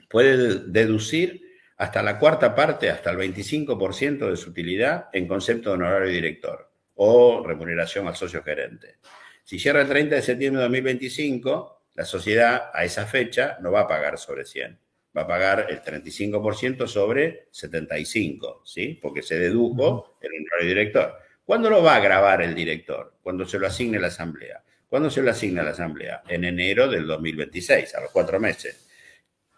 Puede deducir hasta la cuarta parte, hasta el 25% de su utilidad en concepto de honorario director o remuneración al socio gerente. Si cierra el 30 de septiembre de 2025, la sociedad a esa fecha no va a pagar sobre 100, va a pagar el 35% sobre 75, ¿sí? Porque se dedujo el honorario director. ¿Cuándo lo va a grabar el director? Cuando se lo asigne la asamblea. ¿Cuándo se lo asigna la asamblea? En enero del 2026, a los 4 meses.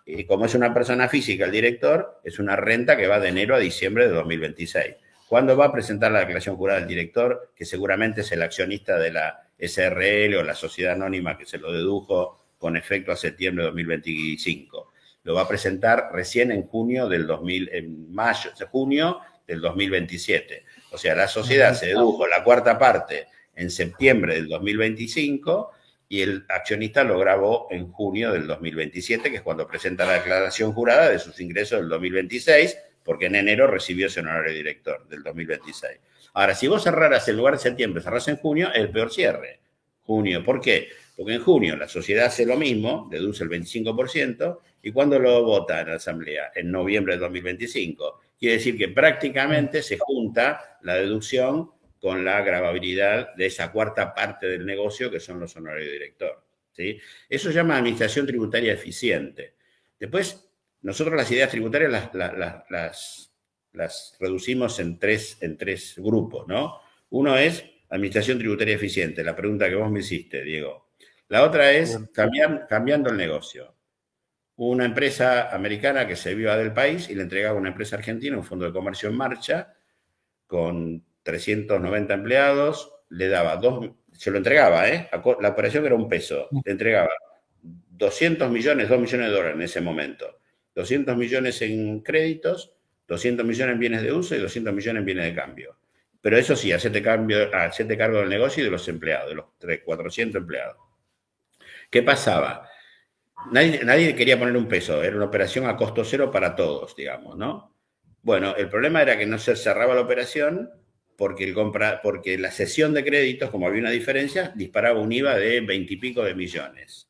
Y como es una persona física el director, es una renta que va de enero a diciembre de 2026. ¿Cuándo va a presentar la declaración jurada del director? Que seguramente es el accionista de la SRL o la sociedad anónima que se lo dedujo con efecto a septiembre de 2025. Lo va a presentar recién en junio del 2027. O sea, la sociedad se dedujo la cuarta parte en septiembre del 2025 y el accionista lo grabó en junio del 2027, que es cuando presenta la declaración jurada de sus ingresos del 2026, porque en enero recibió ese honorario director del 2026. Ahora, si vos cerraras en lugar de septiembre, cerrás en junio, es el peor cierre. Junio. ¿Por qué? Porque en junio la sociedad hace lo mismo, deduce el 25%, ¿y cuándo lo vota en la Asamblea? En noviembre de 2025. Quiere decir que prácticamente se junta la deducción con la gravabilidad de esa cuarta parte del negocio que son los honorarios de director, ¿sí? Eso se llama administración tributaria eficiente. Después, nosotros las ideas tributarias las reducimos en tres grupos, ¿no? Uno es administración tributaria eficiente, la pregunta que vos me hiciste, Diego. La otra es cambiando el negocio. Una empresa americana que se iba del país y le entregaba a una empresa argentina un fondo de comercio en marcha con 390 empleados, le daba se lo entregaba, la operación era $1, le entregaba 200 millones, 2 millones de dólares en ese momento, 200 millones en créditos, 200 millones en bienes de uso y 200 millones en bienes de cambio. Pero eso sí, hacete cargo del negocio y de los empleados, de los 400 empleados. ¿Qué pasaba? Nadie quería poner $1, era una operación a costo cero para todos, digamos, ¿no? Bueno, el problema era que no se cerraba la operación porque la cesión de créditos, como había una diferencia, disparaba un IVA de 20 y pico de millones.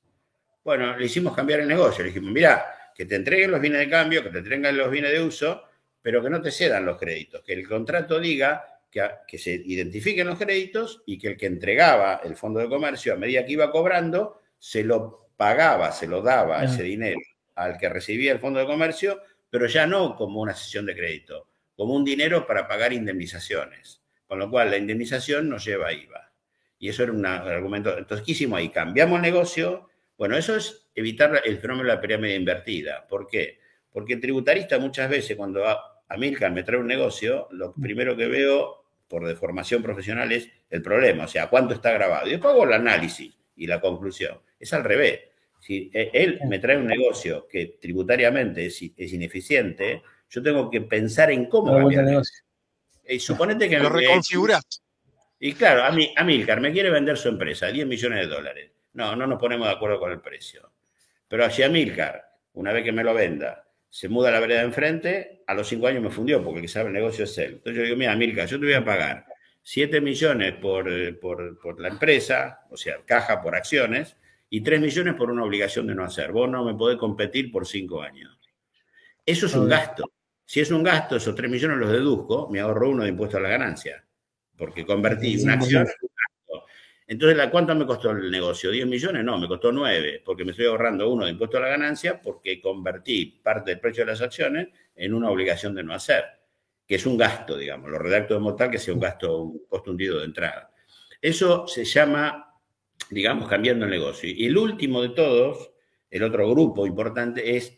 Bueno, le hicimos cambiar el negocio, le dijimos, mira, que te entreguen los bienes de cambio, que te entreguen los bienes de uso, pero que no te cedan los créditos, que el contrato diga que se identifiquen los créditos y que el que entregaba el fondo de comercio a medida que iba cobrando, se lo pagaba, se lo daba ese dinero al que recibía el fondo de comercio, pero ya no como una cesión de crédito, como un dinero para pagar indemnizaciones. Con lo cual, la indemnización no lleva IVA. Y eso era un argumento. Entonces, ¿qué hicimos ahí? Cambiamos el negocio. Bueno, eso es evitar el fenómeno de la pirámide invertida. ¿Por qué? Porque el tributarista muchas veces, cuando Amilcar me trae un negocio, lo primero que veo por deformación profesional es el problema, o sea, cuánto está grabado. Y después hago el análisis y la conclusión. Es al revés. Si él me trae un negocio que tributariamente es ineficiente, yo tengo que pensar en cómo cambiar el negocio. Y suponete que lo reconfigurás. Y claro, Amilcar me quiere vender su empresa, 10 millones de dólares. No nos ponemos de acuerdo con el precio. Pero si Amilcar, una vez que me lo venda, se muda a la vereda de enfrente, a los 5 años me fundió, porque el que sabe el negocio es él. Entonces yo digo, mira, Amilcar, yo te voy a pagar 7 millones por la empresa, o sea, caja por acciones, y 3 millones por una obligación de no hacer. Vos no me podés competir por 5 años. Eso es un gasto. Si es un gasto, esos 3 millones los deduzco, me ahorro uno de impuesto a la ganancia, porque convertí una acción en un gasto. Entonces, ¿cuánto me costó el negocio? ¿10 millones? No, me costó 9, porque me estoy ahorrando uno de impuesto a la ganancia, porque convertí parte del precio de las acciones en una obligación de no hacer, que es un gasto, digamos. Lo redacto de modo tal que sea un gasto, un costo hundido de entrada. Eso se llama, digamos, cambiando el negocio. Y el último de todos, el otro grupo importante, es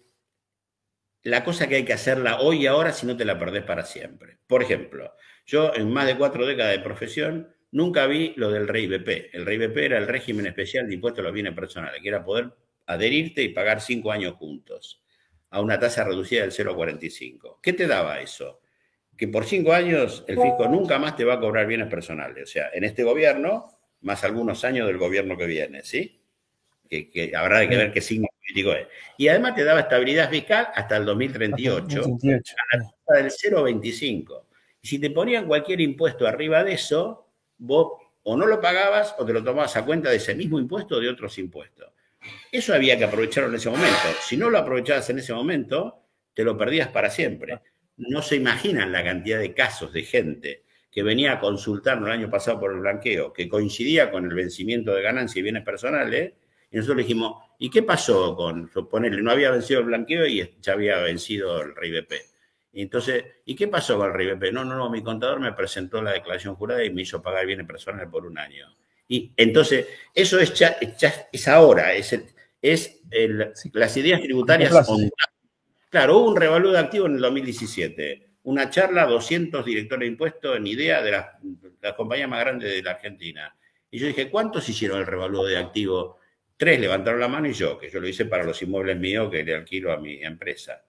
la cosa que hay que hacerla hoy y ahora si no te la perdés para siempre. Por ejemplo, yo en más de 4 décadas de profesión nunca vi lo del REIBP. El REIBP era el régimen especial de impuestos a los bienes personales, que era poder adherirte y pagar 5 años juntos a una tasa reducida del 0,45. ¿Qué te daba eso? Que por 5 años el fisco nunca más te va a cobrar bienes personales. O sea, en este gobierno, más algunos años del gobierno que viene, ¿sí? Que habrá que ver qué signo político es. Y además te daba estabilidad fiscal hasta el 2038, a la tasa del 0,25. Y si te ponían cualquier impuesto arriba de eso, vos o no lo pagabas o te lo tomabas a cuenta de ese mismo impuesto o de otros impuestos. Eso había que aprovecharlo en ese momento. Si no lo aprovechabas en ese momento, te lo perdías para siempre. No se imaginan la cantidad de casos de gente que venía a consultarnos el año pasado por el blanqueo, que coincidía con el vencimiento de ganancias y bienes personales, y nosotros le dijimos, ¿y qué pasó con, suponerle, no había vencido el blanqueo y ya había vencido el REIBP? Y entonces, ¿y qué pasó con el REIBP? No, mi contador me presentó la declaración jurada y me hizo pagar bienes personales por 1 año. Y entonces, eso es ahora, las ideas tributarias. Claro, hubo un revalúo de activos en el 2017, una charla, 200 directores de impuestos en IDEA de las compañías más grandes de la Argentina. Y yo dije, ¿cuántos hicieron el revalúo de activos? 3 levantaron la mano y yo, que yo lo hice para los inmuebles míos que le alquilo a mi empresa.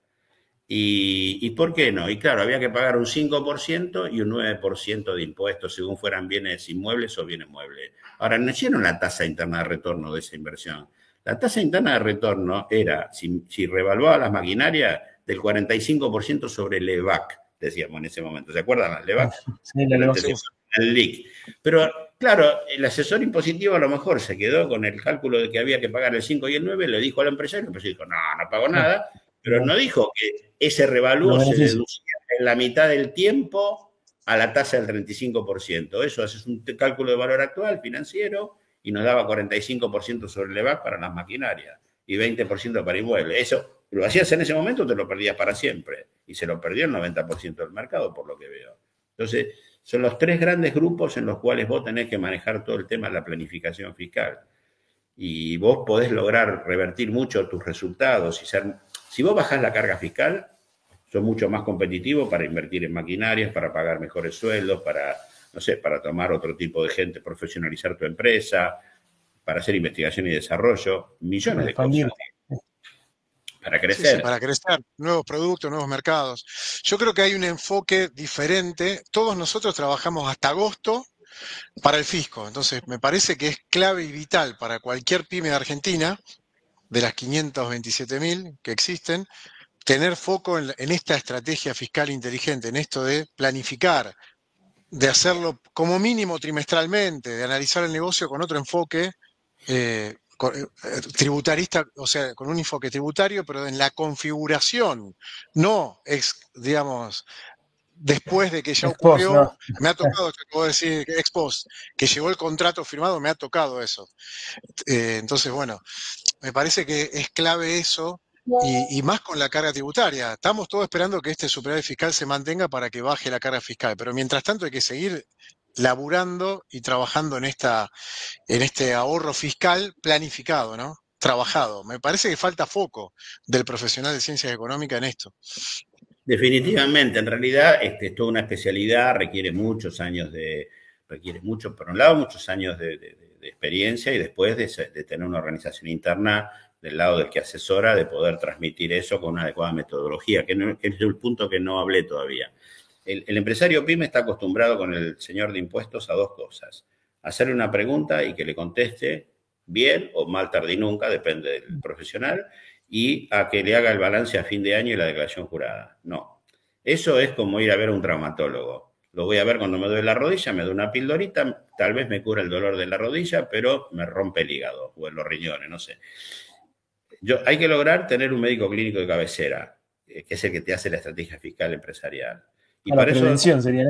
¿Y por qué no? Y claro, había que pagar un 5% y un 9% de impuestos según fueran bienes inmuebles o bienes muebles. Ahora, no hicieron la tasa interna de retorno de esa inversión. La tasa interna de retorno era, si revaluaba las maquinarias, del 45% sobre el LEVAC, decíamos en ese momento. ¿Se acuerdan las LEVAC? Sí, la LEVAC. El LIC. Pero, Claro, el asesor impositivo a lo mejor se quedó con el cálculo de que había que pagar el 5 y el 9, le dijo al empresario, el empresario dijo, no pago nada, pero no dijo que ese revalúo se deducía en la mitad del tiempo a la tasa del 35%. Eso haces un cálculo de valor actual financiero y nos daba 45% sobre el EVAC para las maquinarias y 20% para inmuebles. Eso lo hacías en ese momento, te lo perdías para siempre. Y se lo perdió el 90% del mercado, por lo que veo. Entonces, son los 3 grandes grupos en los cuales vos tenés que manejar todo el tema de la planificación fiscal. Y vos podés lograr revertir mucho tus resultados. Si vos bajás la carga fiscal, sos mucho más competitivo para invertir en maquinarias, para pagar mejores sueldos, para, no sé, para tomar otro tipo de gente, profesionalizar tu empresa, para hacer investigación y desarrollo, millones de cosas. Para crecer. Sí, para crecer, nuevos productos, nuevos mercados. Yo creo que hay un enfoque diferente. Todos nosotros trabajamos hasta agosto para el fisco. Entonces, me parece que es clave y vital para cualquier pyme de Argentina, de las 527.000 que existen, tener foco en esta estrategia fiscal inteligente, en esto de planificar, de hacerlo como mínimo trimestralmente, de analizar el negocio con otro enfoque tributarista, o sea, con un enfoque tributario, pero en la configuración, no es, digamos, después de que ya ocurrió, ¿no? Me ha tocado, te puedo decir, ex post, que llegó el contrato firmado, me ha tocado eso. Entonces, bueno, me parece que es clave eso, y más con la carga tributaria. Estamos todos esperando que este superávit fiscal se mantenga para que baje la carga fiscal, pero mientras tanto hay que seguir laburando y trabajando en este ahorro fiscal planificado, ¿no? Trabajado. Me parece que falta foco del profesional de ciencias económicas en esto. Definitivamente, en realidad es toda una especialidad, por un lado, muchos años de experiencia y después de tener una organización interna del lado del que asesora, de poder transmitir eso con una adecuada metodología, que es el punto que no hablé todavía. El empresario PYME está acostumbrado con el señor de impuestos a 2 cosas. Hacerle una pregunta y que le conteste bien o mal tardí nunca, depende del profesional, y a que le haga el balance a fin de año y la declaración jurada. No. Eso es como ir a ver a un traumatólogo. Lo voy a ver cuando me duele la rodilla, me da una pildorita, tal vez me cura el dolor de la rodilla, pero me rompe el hígado o los riñones, no sé. Hay que lograr tener un médico clínico de cabecera, que es el que te hace la estrategia fiscal empresarial. Y para la prevención sería.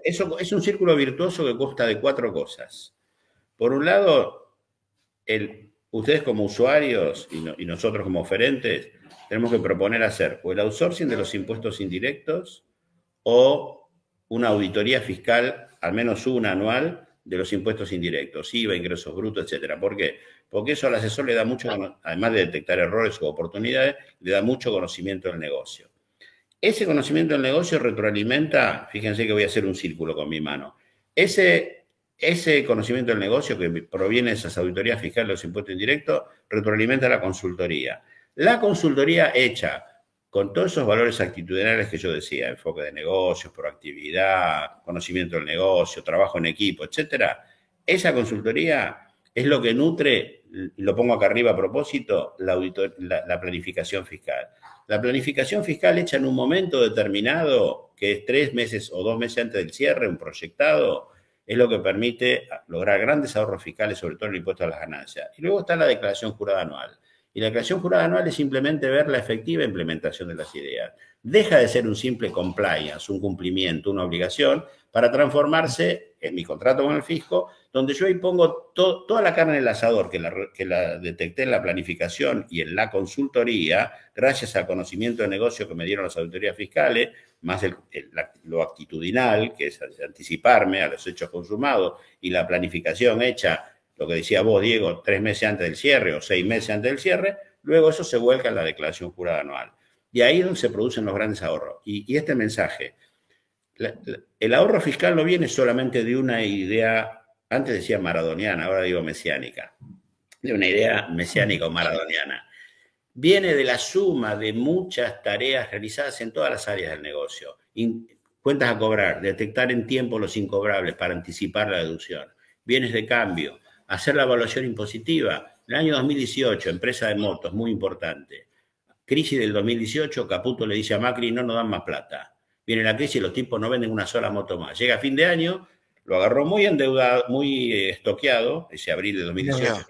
Eso es un círculo virtuoso que consta de 4 cosas. Por un lado, ustedes como usuarios y nosotros como oferentes tenemos que proponer hacer o el outsourcing de los impuestos indirectos o una auditoría fiscal, al menos una anual, de los impuestos indirectos, IVA, ingresos brutos, etcétera. ¿Por qué? Porque eso al asesor le da mucho, además de detectar errores u oportunidades, le da mucho conocimiento del negocio. Ese conocimiento del negocio retroalimenta, fíjense que voy a hacer un círculo con mi mano, ese conocimiento del negocio que proviene de esas auditorías fiscales de los impuestos indirectos retroalimenta la consultoría. La consultoría hecha con todos esos valores actitudinales que yo decía, enfoque de negocios, proactividad, conocimiento del negocio, trabajo en equipo, etcétera, esa consultoría es lo que nutre, lo pongo acá arriba a propósito, la planificación fiscal. La planificación fiscal hecha en un momento determinado, que es 3 meses o 2 meses antes del cierre, un proyectado, es lo que permite lograr grandes ahorros fiscales, sobre todo en el impuesto a las ganancias. Y luego está la declaración jurada anual. Y la declaración jurada anual es simplemente ver la efectiva implementación de las ideas. Deja de ser un simple compliance, un cumplimiento, una obligación, para transformarse en mi contrato con el fisco, donde yo ahí pongo toda la carne en el asador que la detecté en la planificación y en la consultoría, gracias al conocimiento de negocio que me dieron las auditorías fiscales, más lo actitudinal, que es anticiparme a los hechos consumados, y la planificación hecha, lo que decía vos, Diego, 3 meses antes del cierre o 6 meses antes del cierre, luego eso se vuelca en la declaración jurada anual. Y ahí es donde se producen los grandes ahorros. Y este mensaje, el ahorro fiscal no viene solamente de una idea, antes decía maradoniana, ahora digo mesiánica, de una idea mesiánica o maradoniana. Viene de la suma de muchas tareas realizadas en todas las áreas del negocio. Cuentas a cobrar, detectar en tiempo los incobrables para anticipar la deducción, bienes de cambio, hacer la evaluación impositiva. En el año 2018, empresa de motos, muy importante. Crisis del 2018, Caputo le dice a Macri, no nos dan más plata. Viene la crisis y los tipos no venden una sola moto más. Llega fin de año, lo agarró muy endeudado, muy estoqueado, ese abril de 2018.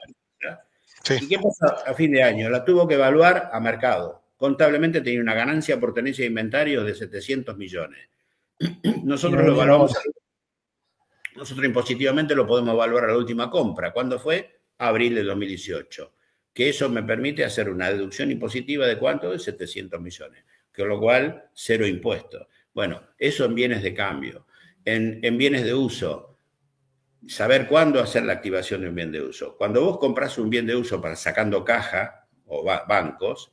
Sí. ¿Y qué pasa a fin de año? La tuvo que evaluar a mercado. Contablemente tenía una ganancia por tenencia de inventario de 700 millones. Nosotros lo evaluamos, nosotros impositivamente lo podemos evaluar a la última compra. ¿Cuándo fue? Abril de 2018. Que eso me permite hacer una deducción impositiva de ¿cuánto? De 700 millones. Con lo cual, cero impuesto. Bueno, eso en bienes de cambio. En bienes de uso, saber cuándo hacer la activación de un bien de uso. Cuando vos compras un bien de uso para sacando caja o bancos,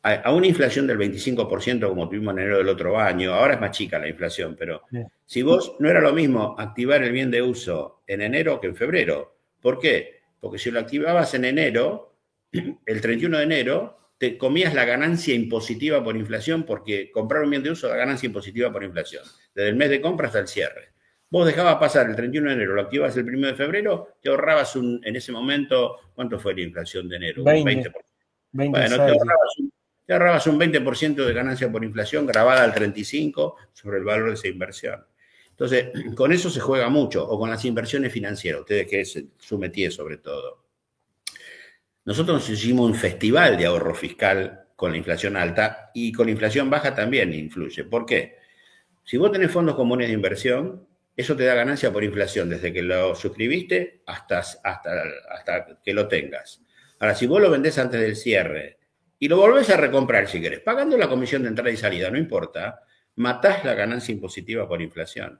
a una inflación del 25% como tuvimos en enero del otro año, ahora es más chica la inflación, pero si vos no era lo mismo activar el bien de uso en enero que en febrero. ¿Por qué? Porque si lo activabas en enero, el 31 de enero, te comías la ganancia impositiva por inflación, porque comprar un bien de uso da ganancia impositiva por inflación, desde el mes de compra hasta el cierre. Vos dejabas pasar el 31 de enero, lo activabas el 1 de febrero, te ahorrabas en ese momento, ¿cuánto fue la inflación de enero? 20%. Bueno, te ahorrabas un 20% de ganancia por inflación grabada al 35% sobre el valor de esa inversión. Entonces, con eso se juega mucho, o con las inversiones financieras, ustedes que es su métier sobre todo. Nosotros hicimos un festival de ahorro fiscal con la inflación alta y con la inflación baja también influye. ¿Por qué? Si vos tenés fondos comunes de inversión, eso te da ganancia por inflación desde que lo suscribiste hasta que lo tengas. Ahora, si vos lo vendés antes del cierre y lo volvés a recomprar si querés, pagando la comisión de entrada y salida, no importa, matás la ganancia impositiva por inflación.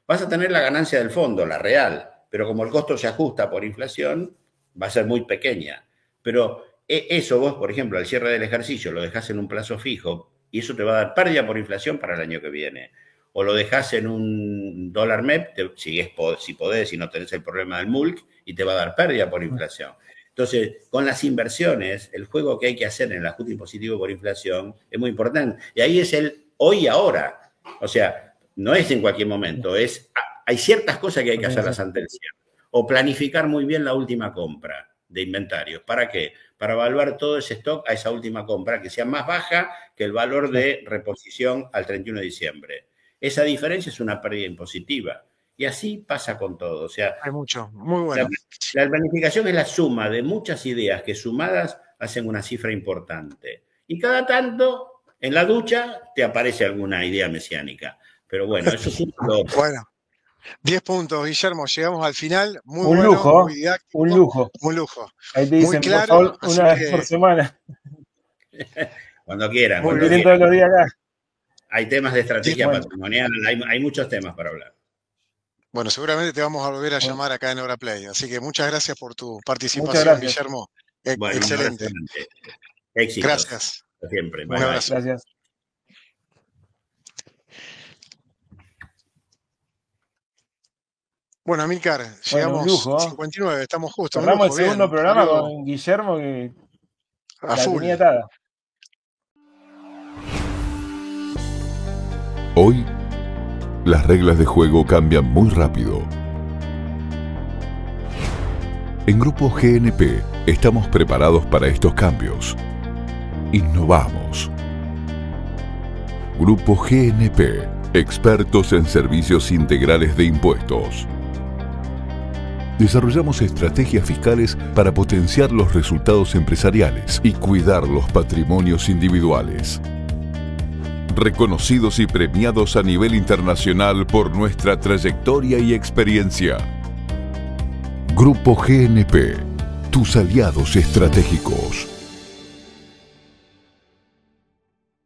Vas a tener la ganancia del fondo, la real, pero como el costo se ajusta por inflación, va a ser muy pequeña. Pero eso vos, por ejemplo, al cierre del ejercicio lo dejás en un plazo fijo y eso te va a dar pérdida por inflación para el año que viene. O lo dejás en un dólar MEP, si podés, si no tenés el problema del MULC, y te va a dar pérdida por inflación. Entonces, con las inversiones, el juego que hay que hacer en el ajuste impositivo por inflación es muy importante. Y ahí es el hoy y ahora. O sea, no es en cualquier momento, hay ciertas cosas que hay que hacerlas ante el cierre. O planificar muy bien la última compra de inventarios. ¿Para qué? Para evaluar todo ese stock a esa última compra, que sea más baja que el valor de reposición al 31 de diciembre. Esa diferencia es una pérdida impositiva. Y así pasa con todo. O sea, hay mucho, muy bueno. La planificación es la suma de muchas ideas que sumadas hacen una cifra importante. Y cada tanto, en la ducha, te aparece alguna idea mesiánica. Pero bueno, eso es Bueno, 10 puntos, Guillermo. Llegamos al final. Muy un bueno, lujo, muy didáctico. un lujo. Un lujo. Ahí te dicen, muy claro, por favor, una vez por semana. Cuando quieran. Muy bien, todos los días acá. Hay temas de estrategia patrimonial, hay muchos temas para hablar. Bueno, seguramente te vamos a volver a llamar acá en Hora Play. Así que muchas gracias por tu participación, Guillermo. Bueno, excelente. Éxitos. Gracias. Siempre. Un abrazo. Gracias. Bueno, Amílcar, llegamos a 59, estamos justo. Cerramos el segundo programa con Guillermo, que a la full. tenía atada. Hoy, las reglas de juego cambian muy rápido. En Grupo GNP estamos preparados para estos cambios. Innovamos. Grupo GNP, expertos en servicios integrales de impuestos. Desarrollamos estrategias fiscales para potenciar los resultados empresariales y cuidar los patrimonios individuales. Reconocidos y premiados a nivel internacional por nuestra trayectoria y experiencia. Grupo GNP, tus aliados estratégicos.